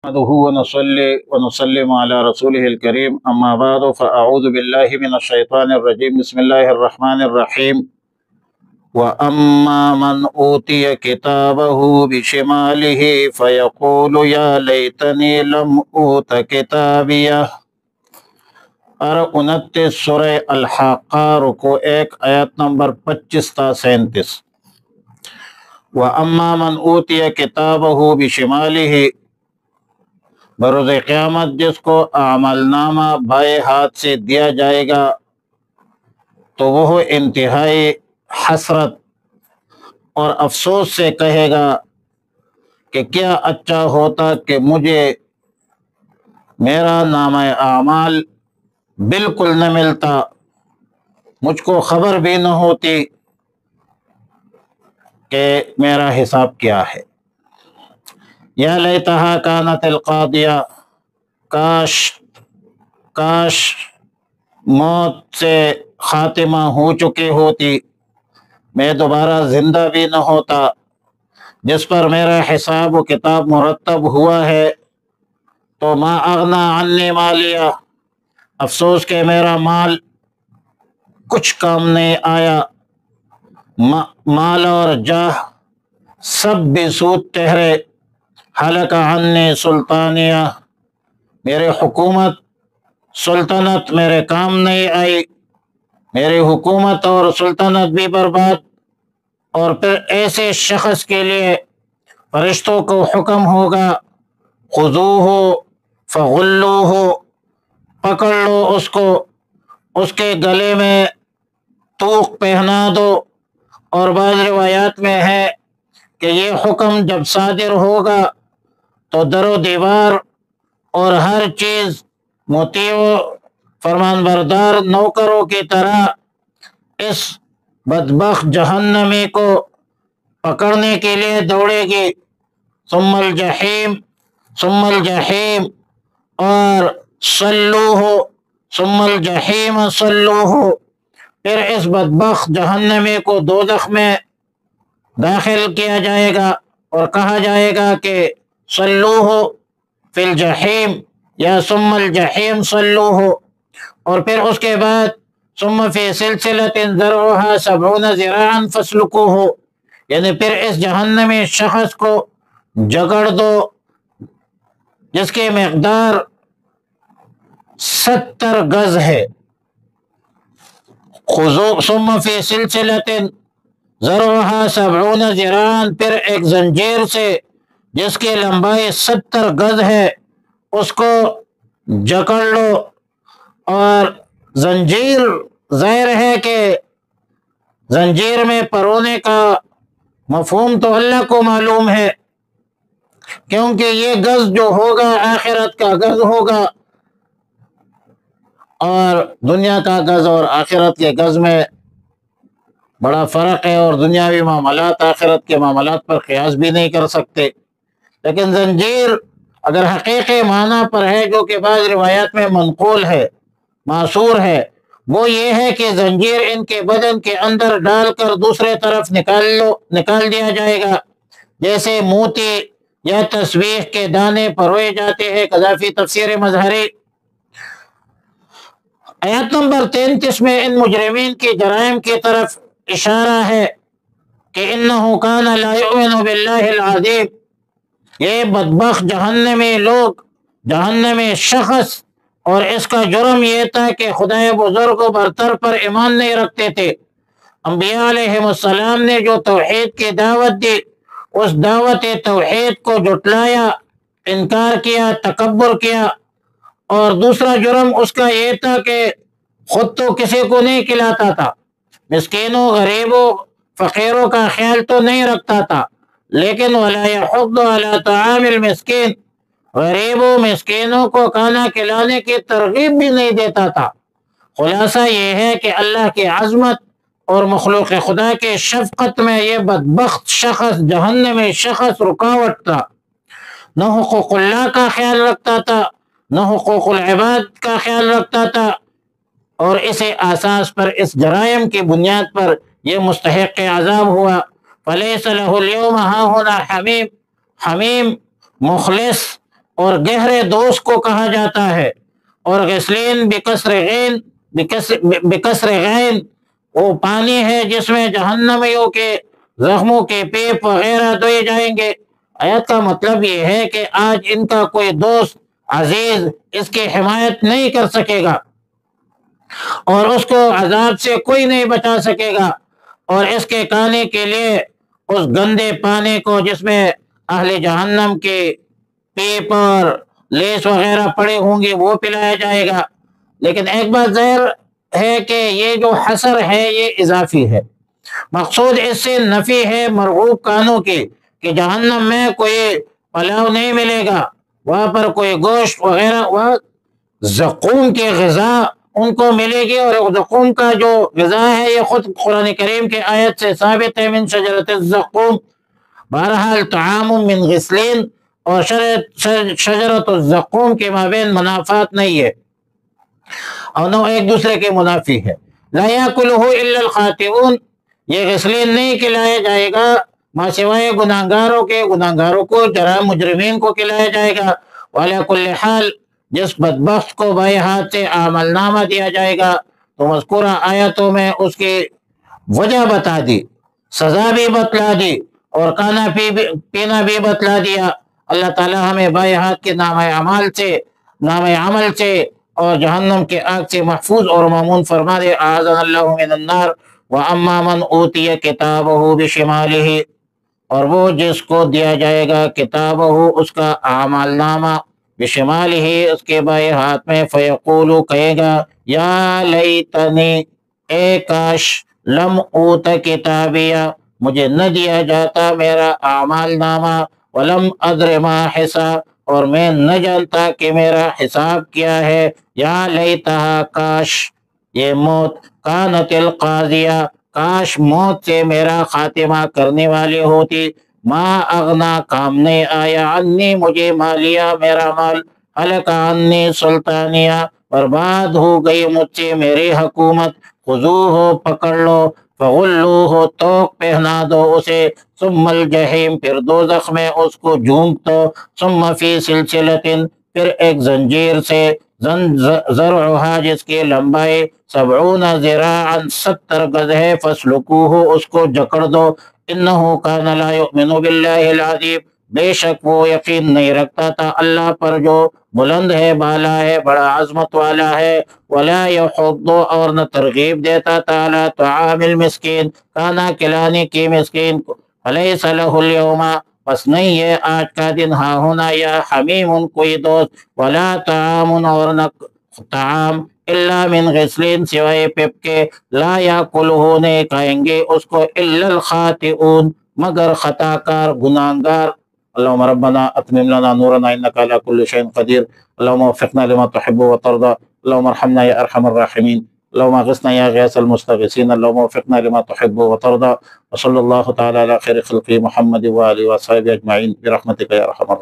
نحمده ونصلي ونسلم على رسوله الكريم أما بعد فأعوذ بالله من الشيطان الرجيم بسم الله الرحمن الرحيم وأما من أوتي كتابه بشماله فيقول يا ليتني لم أوت كتابيه اور 29 سورہ الحاقہ رکو 1 آیت نمبر 25 تا 37 وَأَمَّا مَنْ أُوتِيَ كِتَابَهُ بِشِمَالِهِ بروز قیامت جس کو اعمال نامہ بائیں ہاتھ سے دیا جائے گا تو وہ انتہائی حسرت اور افسوس سے کہے گا کہ کیا اچھا ہوتا کہ مجھے میرا نامہ اعمال بالکل نہ ملتا، مجھ کو خبر بھی نہ ہوتی کہ میرا حساب کیا ہے۔ یا لیتہا کانت القاضیہ، کاش موت سے خاتمہ ہو چکی ہوتی، میں دوبارہ زندہ بھی نہ ہوتا، جس پر میرا حساب و کتاب مرتب ہوا ہے تو ما اغنا عنی مالیہ، افسوس کہ میرا مال کچھ کام نہیں آیا، مال اور جاہ سب بھی سود ٹھہرے، حلق عنی سلطانیہ، میرے حکومت سلطنت میرے کام نہیں آئی، میری حکومت اور سلطنت بھی برباد۔ اور پھر ایسے شخص کے لیے فرشتوں کو حکم ہوگا خذوہ فغلوہ، پکڑ لو اس کو، اس کے گلے میں طوق پہنا دو۔ اور بعض روایات میں ہے کہ یہ حکم جب صادر ہوگا تو در و دیوار اور ہر چیز مطیع و فرمان بردار نوکروں کی طرح اس بدبخت جہنمی کو پکڑنے کے لیے دوڑے گی۔ ثم الجحیم اور صلوہ، ثم الجحیم صلوہ، پھر اس بدبخت جہنمی کو دوزخ میں داخل کیا جائے گا اور کہا جائے گا کہ صلوہ فی الجحیم یا ثم الجحیم صلوہ، اور پھر اس کے بعد ثم فی سلسلۃ ذرعها 70 ذراعا فاسلکوہ، یعنی پھر اس جہنمی شخص کو جگڑ دو جس کی مقدار 70 گز ہے۔ ثم فی سلسلۃ ذرعها 70 ذراعا، پھر ایک زنجیر سے جس کی لمبائی 70 گز ہے اس کو جکڑ لو۔ اور زنجیر ظاہر ہے کہ زنجیر میں پرونے کا مفہوم تو اللہ کو معلوم ہے، کیونکہ یہ گز جو ہوگا آخرت کا گز ہوگا، اور دنیا کا گز اور آخرت کے گز میں بڑا فرق ہے، اور دنیاوی معاملات آخرت کے معاملات پر قیاس بھی نہیں کر سکتے۔ لیکن زنجیر اگر حقیقی معنی پر ہے، جو کہ بعض روایات میں منقول ہے، معصور ہے، وہ یہ ہے کہ زنجیر ان کے بدن کے اندر ڈال کر دوسرے طرف نکال دیا جائے گا، جیسے موتی یا تسبیح کے دانے پروئے جاتے ہیں۔ قذافی تفسیر مظہری آیت نمبر 33 میں ان مجرمین کے جرائم کی طرف اشارہ ہے کہ انہ کان لا یؤمن باللہ العظیم، یہ بدبخت جہنمی لوگ، جہنمی شخص، اور اس کا جرم یہ تھا کہ خدا بزرگ و برتر پر ایمان نہیں رکھتے تھے۔ انبیاء علیہ السلام نے جو توحید کی دعوت دی، اس دعوت توحید کو جھٹلایا، انکار کیا، تکبر کیا۔ اور دوسرا جرم اس کا یہ تھا کہ خود تو کسی کو نہیں کھلاتا تھا، مسکینوں، غریبوں، فقیروں کا خیال تو نہیں رکھتا تھا، لیکن وَلَا يَحُضُّ عَلَى طَعَامِ الْمِسْكِينِ، غریبوں مسکینوں کو کھانا کھلانے کی ترغیب بھی نہیں دیتا تھا۔ خلاصہ یہ ہے کہ اللہ کی عظمت اور مخلوق خدا کے شفقت میں یہ بدبخت شخص، جہنمی شخص رکاوٹ تھا، نہ حقوق اللہ کا خیال رکھتا تھا، نہ حقوق العباد کا خیال رکھتا تھا، اور اسی اساس پر، اس جرائم کی بنیاد پر یہ مستحق عذاب ہوا۔ فَلَيْسَ لَهُ الْيَوْمَ هَاهُنَا حَمِيمٌ، حمیم مخلص اور گہرے دوست کو کہا جاتا ہے۔ اور غسلین بکسر غین وہ پانی ہے جس میں جہنمیوں کے زخموں کے پیپ وغیرہ دھوئے جائیں گے۔ آیت کا مطلب یہ ہے کہ آج ان کا کوئی دوست عزیز اس کی حمایت نہیں کر سکے گا، اور اس کو عذاب سے کوئی نہیں بچا سکے گا، اور اس کے کھانے کے لیے اس گندے پانی کو جس میں اہل جہنم کے پیپ اور لیس وغیرہ پڑے ہوں گے وہ پلایا جائے گا۔ لیکن ایک بات ظاہر ہے کہ یہ جو حصر ہے یہ اضافی ہے، مقصود اس سے نفی ہے مرغوب کانوں کی، کہ جہنم میں کوئی پلاؤ نہیں ملے گا، وہاں پر کوئی گوشت وغیرہ، وہ زقوم کی غذا ان کو ملے گی۔ اور زقوم کا جو غذا ہے یہ خود قرآن کریم کے آیت سے ثابت ہے، من شجرۃ الزقوم۔ بہرحال طعام من غسلین اور شجرۃ الزقوم کے مابین منافات نہیں ہے، اور نہ ایک دوسرے کے منافی ہے۔ لا یاکلہ الا الخاطئون، یہ غسلین نہیں کھلایا جائے گا ما سوائے گناہگاروں کے، گناہگاروں کو، جرائم مجرمین کو کھلایا جائے گا۔ وعلی کل حال جس بدبخت کو بائیں ہاتھ سے عمل نامہ دیا جائے گا تو مذکورہ آیتوں میں اس کی وجہ بتا دی، سزا بھی بتلا دی، اور کھانا پینا بھی بتلا دیا۔ اللہ تعالی ہمیں بائیں ہاتھ کے نام عمل سے اور جہنم کے آگ سے محفوظ اور مامون فرما دے۔ اعاذنا اللہ من النار۔ واما من اوتی کتابہ بشمالہ، اور وہ جس کو دیا جائے گا کتابہ اس کا اعمال نامہ، بشمالہ اس کے بائیں ہاتھ میں، فیقول کہے گا یا لیتنی اے کاش، لم اوت کتابیہ مجھے نہ دیا جاتا میرا اعمال نامہ، ولم ادر ما حساب اور میں نہ جانتا کہ میرا حساب کیا ہے، یا لیتہا کاش، یہ موت، کانت القاضیہ کاش موت سے میرا خاتمہ کرنے والی ہوتی، ما اغنا کام نہیں آیا، عنی مجھے مالیہ میرا مال، ہلک عنی سلطانیہ برباد ہو گئی مجھ سے میری حکومت، خذوہ پکڑ لو، فغلوہ توق پہنا دو اسے، ثم الجحیم پھر دوزخ میں اس کو جھونک دو، ثم فی سلسلۃ پھر ایک زنجیر سے، زرعها جس کی لمبائی 70 ذراعا 70 گز ہے، فاسلکوہ اس کو جکڑ دو، انہ کان لا یؤمن باللہ العظیم بے شک وہ یقین نہیں رکھتا تھا اللہ پر جو بلند ہے، بالا ہے، بڑا عظمت والا ہے، ولا یحض اور نہ ترغیب دیتا تھا، علی طعام المسکین کھانا کھلانے کی مسکین کو، فلیس لہ اليوم بس نہیں ہے آج کا دن، ہاں ہونا یا حمیم کوئی دوست، ولا طعام اور نہ طعام، الا من غسلین سوائے پپ کے، لا یاکلہ نہیں کھائیں گے اس کو، الا الخاطئون مگر خطا کار گناہگار۔ اللهم ربنا اتمم لنا نورنا انك على كل شيء قدير، اللهم وفقنا لما تحب وترضى، اللهم ارحمنا يا ارحم الراحمين، اللهم اغثنا يا غياث المستغيثين، اللهم وفقنا لما تحب وترضى، وصلى الله تعالى على خير خلقه محمد وآله وصحبه اجمعين برحمتك يا ارحم الراحمين۔